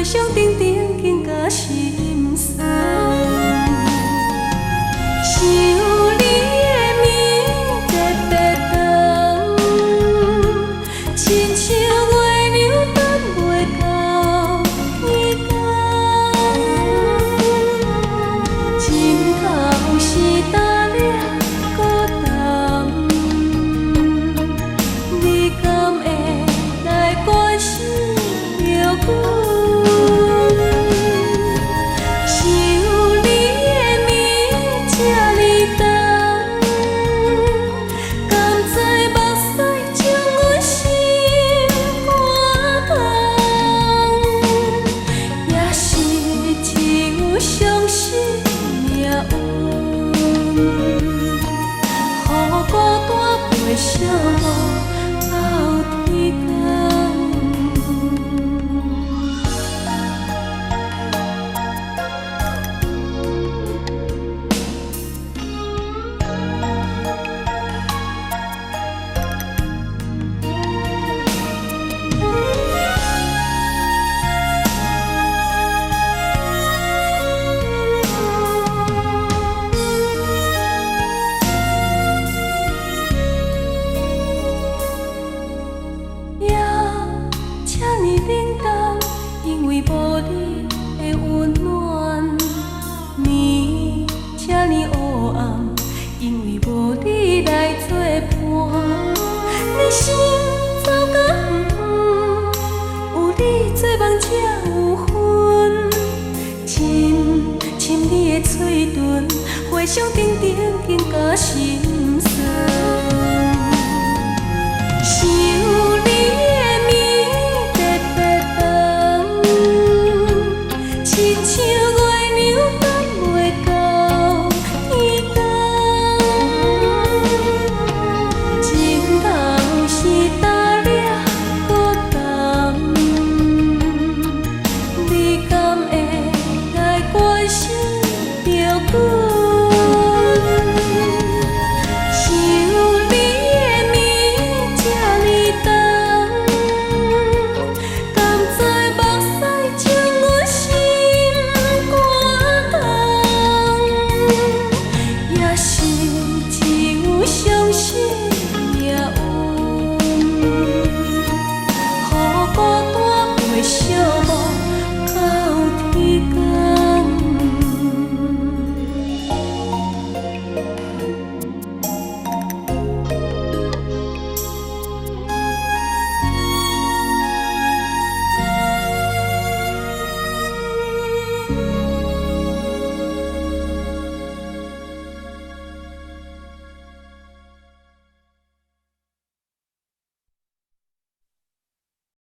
相定定更加心酸。想你的暝特别长，亲像月亮等袂到天光。枕头是干了孤单，你敢会来关心着阮？寂寞到天光。因为无你的温暖，暝这呢黑暗，因为无你来作伴。你心走到远，有你做梦才有份。亲你的嘴唇，花香甜甜更加心酸。想你的暝特别长，亲像月亮等袂到天光。枕头是干了孤单，你敢会来关心着阮？相信